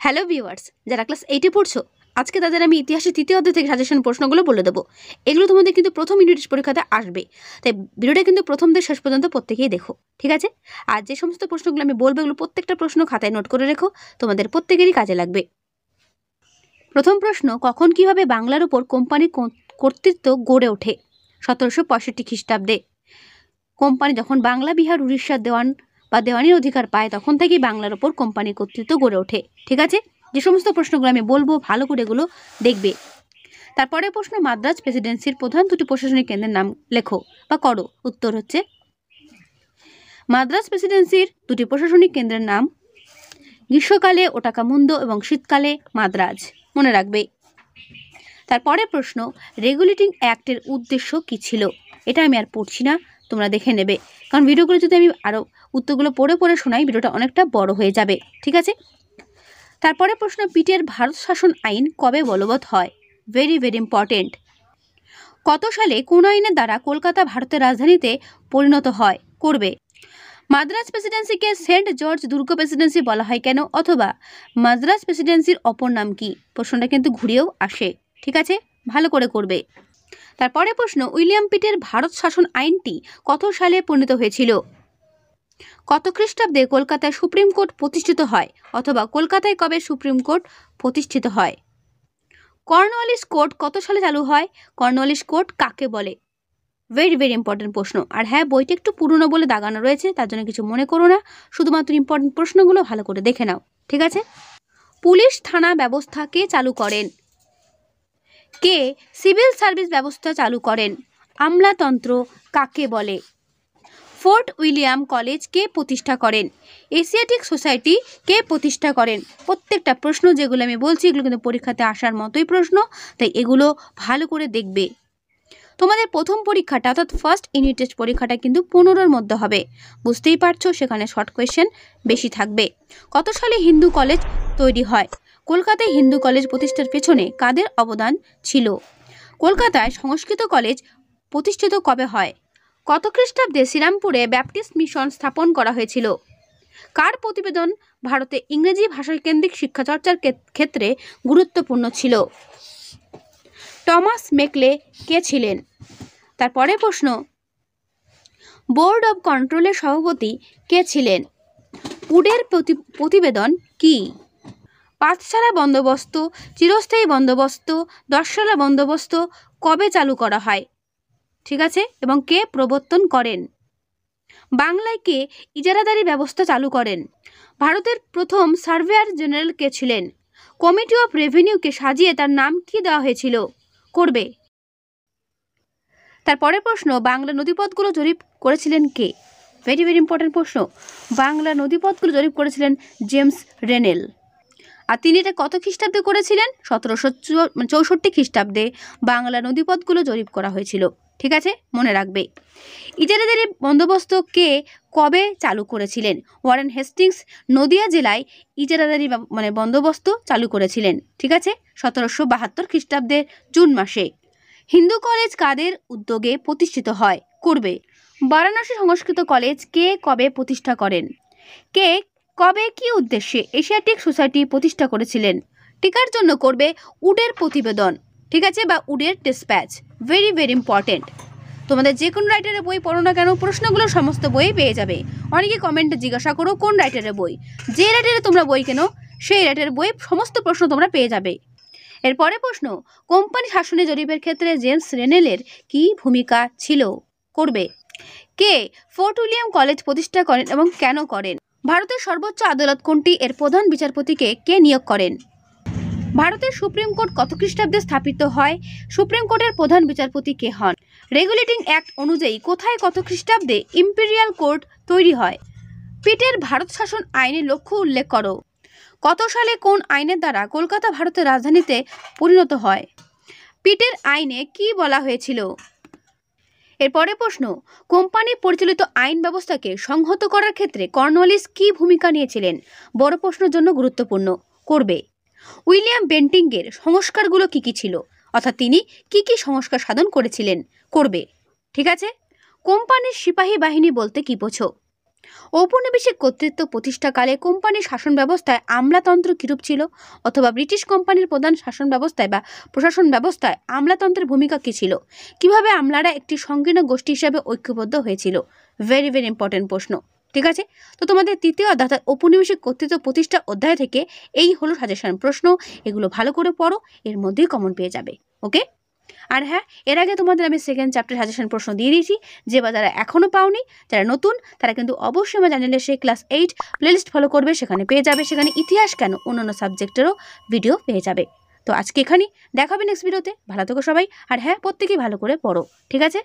Hello viewers, যারা class 8-এ পড়ছো, আজকে তাদের আমি ইতিহাসের তৃতীয় অধ্যায় থেকে সাজেশন প্রশ্নগুলো বলে দেবো। এগুলো তোমাদের কিন্তু প্রথম ইউনিট পরীক্ষাতে আসবে, তাই ভিডিওটা কিন্তু প্রথম থেকে শেষ পর্যন্ত প্রত্যেকেই দেখো, ঠিক আছে? আর যে সমস্ত প্রশ্নগুলো আমি বলবো এগুলো প্রত্যেকটা প্রশ্ন খাতায় নোট করে রেখো, তোমাদের প্রত্যেকেরই কাজে লাগবে। প্রথম প্রশ্ন, কখন কিভাবে বাংলার উপর কোম্পানির কর্তৃত্ব গড়ে ওঠে? 1765 খ্রিস্টাব্দে। কোম্পানি যখন বাংলা, বিহার, উড়িষ্যার দেওয়ান বা দেওয়ানির অধিকার পায় তখন থেকেই বাংলার ওপর কোম্পানির কর্তৃত্ব গড়ে ওঠে, ঠিক আছে? যে সমস্ত প্রশ্নগুলো আমি বলবো ভালো করে এগুলো দেখবে। তারপরে প্রশ্ন, মাদ্রাজ প্রেসিডেন্সির প্রধান দুটি প্রশাসনিক কেন্দ্রের নাম লেখো বা করো। উত্তর হচ্ছে মাদ্রাজ প্রেসিডেন্সির দুটি প্রশাসনিক কেন্দ্রের নাম গ্রীষ্মকালে ওটাকামুন্দ এবং শীতকালে মাদ্রাজ, মনে রাখবে। তারপরে প্রশ্ন, রেগুলেটিং অ্যাক্টের উদ্দেশ্য কি ছিল? এটা আমি আর পড়ছি না, তোমরা দেখে নেবে, কারণ ভিডিওগুলো যদি আমি আরও উত্তরগুলো পড়ে পড়ে শোনাই ভিডিওটা অনেকটা বড় হয়ে যাবে, ঠিক আছে? তারপরে প্রশ্ন, পিটের ভারত শাসন আইন কবে বলবৎ হয়? Very very important. কত সালে কোন আইনের দ্বারা কলকাতা ভারতের রাজধানীতে পরিণত হয়? করবে। মাদ্রাজ প্রেসিডেন্সিকে সেন্ট জর্জ দুর্গ প্রেসিডেন্সি বলা হয় কেন, অথবা মাদ্রাজ প্রেসিডেন্সির অপর নাম কি? প্রশ্নটা কিন্তু ঘুরিয়েও আসে, ঠিক আছে? ভালো করে করবে। তারপরে প্রশ্ন, উইলিয়াম পিটের ভারত শাসন আইনটি কত সালে পরিণত হয়েছিল? কত খ্রিস্টাব্দে কলকাতায় সুপ্রিম কোর্ট প্রতিষ্ঠিত হয়, অথবা কলকাতায় কবে সুপ্রিম কোর্ট প্রতিষ্ঠিত হয়? কর্নওয়ালিস কোর্ট কত সালে চালু হয়? কর্নওয়ালিস কোর্ট কাকে বলে? ভেরি ভেরি ইম্পর্টেন্ট প্রশ্ন। আর হ্যাঁ, বইটা একটু পুরনো বলে দাগানো রয়েছে, তার জন্য কিছু মনে করো না, শুধুমাত্র ইম্পর্টেন্ট প্রশ্নগুলো ভালো করে দেখে নাও, ঠিক আছে? পুলিশ থানা ব্যবস্থা কে চালু করেন? কে সিভিল সার্ভিস ব্যবস্থা চালু করেন? আমলাতন্ত্র কাকে বলে? ফোর্ট উইলিয়াম কলেজ কে প্রতিষ্ঠা করেন? এশিয়াটিক সোসাইটি কে প্রতিষ্ঠা করেন? প্রত্যেকটা প্রশ্ন যেগুলো আমি বলছি এগুলো কিন্তু পরীক্ষাতে আসার মতোই প্রশ্ন, তাই এগুলো ভালো করে দেখবে। তোমাদের প্রথম পরীক্ষাটা অর্থাৎ ফার্স্ট ইউনিট টেস্ট পরীক্ষাটা কিন্তু 15-র মধ্যে হবে, বুঝতেই পারছো, সেখানে শর্ট কোয়েশ্চেন বেশি থাকবে। কত সালে হিন্দু কলেজ তৈরি হয়? কলকাতায় হিন্দু কলেজ প্রতিষ্ঠার পেছনে কাদের অবদান ছিল? কলকাতায় সংস্কৃত কলেজ প্রতিষ্ঠিত কবে হয়? কত খ্রিস্টাব্দে শ্রীরামপুরে ব্যাপটিস্ট মিশন স্থাপন করা হয়েছিল? কার প্রতিবেদন ভারতে ইংরেজি ভাষাকেন্দ্রিক শিক্ষাচর্চার ক্ষেত্রে গুরুত্বপূর্ণ ছিল? টমাস মেকলে কে ছিলেন? তারপরে প্রশ্ন, বোর্ড অব কন্ট্রোলের সভাপতি কে ছিলেন? উডের প্রতিবেদন কি? পাঠশালা বন্দোবস্ত, চিরস্থায়ী বন্দোবস্ত, দশশালা বন্দোবস্ত কবে চালু করা হয়? ঠিক আছে, এবং কে প্রবর্তন করেন? বাংলায় কে ইজারাদারি ব্যবস্থা চালু করেন? ভারতের প্রথম সার্ভেয়ার জেনারেল কে ছিলেন? কমিটি অফ রেভিনিউকে সাজিয়ে তার নাম কি দেওয়া হয়েছিল? করবে। তারপরে প্রশ্ন, বাংলা নদীপথগুলো জরিপ করেছিলেন কে? ভেরি ভেরি ইম্পর্টেন্ট প্রশ্ন। বাংলা নদীপথগুলো জরিপ করেছিলেন জেমস রেনেল। আর তিনি এটা কত খ্রিস্টাব্দে করেছিলেন? 1764 খ্রিস্টাব্দে বাংলা নদীপথগুলো জরিপ করা হয়েছিল, ঠিক আছে? মনে রাখবে। ইজারাদারি বন্দোবস্ত কে কবে চালু করেছিলেন? ওয়ারেন হেস্টিংস নদিয়া জেলায় ইজারাদারি বন্দোবস্ত চালু করেছিলেন, ঠিক আছে? 1772 খ্রিস্টাব্দের জুন মাসে। হিন্দু কলেজ কাদের উদ্যোগে প্রতিষ্ঠিত হয়? করবে। বারাণসী সংস্কৃত কলেজ কে কবে প্রতিষ্ঠা করেন? কে কবে কি উদ্দেশ্যে এশিয়াটিক সোসাইটি প্রতিষ্ঠা করেছিলেন? টিকার জন্য করবে উডের প্রতিবেদন, ঠিক আছে, বা উডের ডিসপ্যাচ। Very very important. তোমাদের যে কোনো রাইটারের বই পড়ো না কেন, প্রশ্নগুলো সমস্ত বই পেয়ে যাবে। অনেকে কমেন্টে জিজ্ঞাসা করো কোন রাইটারের বই। যে রাইটারে তোমরা বই কেনো সেই রাইটারের বই সমস্ত প্রশ্ন তোমরা পেয়ে যাবে। এরপরে প্রশ্ন, কোম্পানি শাসনে জরিপের ক্ষেত্রে জেমস রেনেলের কি ভূমিকা ছিল? করবে। কে ফোর্ট উইলিয়াম কলেজ প্রতিষ্ঠা করেন এবং কেন করেন? ভারতের সর্বোচ্চ আদালত কোনটি? এর প্রধান বিচারপতিকে কে নিয়োগ করেন? ভারতের সুপ্রিম কোর্ট কত খ্রিস্টাব্দে স্থাপিত হয়? সুপ্রিম কোর্টের প্রধান বিচারপতি কে হন? রেগুলেটিং অ্যাক্ট অনুযায়ী কোথায় কত খ্রিস্টাব্দে ইম্পেরিয়াল কোর্ট তৈরি হয়? পিটের ভারত শাসন আইনের লক্ষ্য উল্লেখ করো। কত সালে কোন আইনের দ্বারা কলকাতা ভারতের রাজধানীতে পরিণত হয়? পিটের আইনে কি বলা হয়েছিল? এরপরে প্রশ্ন, কোম্পানি পরিচালিত আইন ব্যবস্থাকে সংহত করার ক্ষেত্রে কর্নওয়ালিস কি ভূমিকা নিয়েছিলেন? বড় প্রশ্নের জন্য গুরুত্বপূর্ণ। করবে। উইলিয়াম বেন্টিংয়ের সংস্কারগুলো কি কি ছিল, অর্থাৎ তিনি কি কি সংস্কার সাধন করেছিলেন? করবে, ঠিক আছে? কোম্পানির সিপাহী বাহিনী বলতে কি বোঝো? ঔপনিবেশিক কর্তৃত্ব প্রতিষ্ঠাকালে কোম্পানির শাসন ব্যবস্থায় আমলাতন্ত্র কিরূপ ছিল, অথবা ব্রিটিশ কোম্পানির প্রধান শাসন ব্যবস্থায় বা প্রশাসন ব্যবস্থায় আমলাতন্ত্রের ভূমিকা কী ছিল, কিভাবে আমলারা একটি সংকীর্ণ গোষ্ঠী হিসাবে ঐক্যবদ্ধ হয়েছিল। ভেরি ভেরি ইম্পর্টেন্ট প্রশ্ন। ঠিক আছে, তো তোমাদের তৃতীয় অধ্যায় অর্থাৎ ঔপনিবেশিক কর্তৃত্ব প্রতিষ্ঠা অধ্যায় থেকে এই হলো সাজেশন প্রশ্ন। এগুলো ভালো করে পড়ো, এর মধ্যেই কমন পেয়ে যাবে। ওকে, আর হ্যাঁ, এর আগে তোমাদের আমি সেকেন্ড চ্যাপ্টার সাজেশন প্রশ্ন দিয়ে দিয়েছি, যে বা যারা এখনও পাওনি, যারা নতুন, তারা কিন্তু অবশ্যই আমার চ্যানেলে সেই ক্লাস 8 প্লেলিস্ট ফলো করবে, সেখানে পেয়ে যাবে। সেখানে ইতিহাস কেন অন্যান্য সাবজেক্টেরও ভিডিও পেয়ে যাবে। তো আজকে এখানেই, দেখা হবে নেক্সট ভিডিওতে। ভালো থেকো সবাই, আর হ্যাঁ, প্রত্যেকেই ভালো করে পড়ো। ঠিক আছে।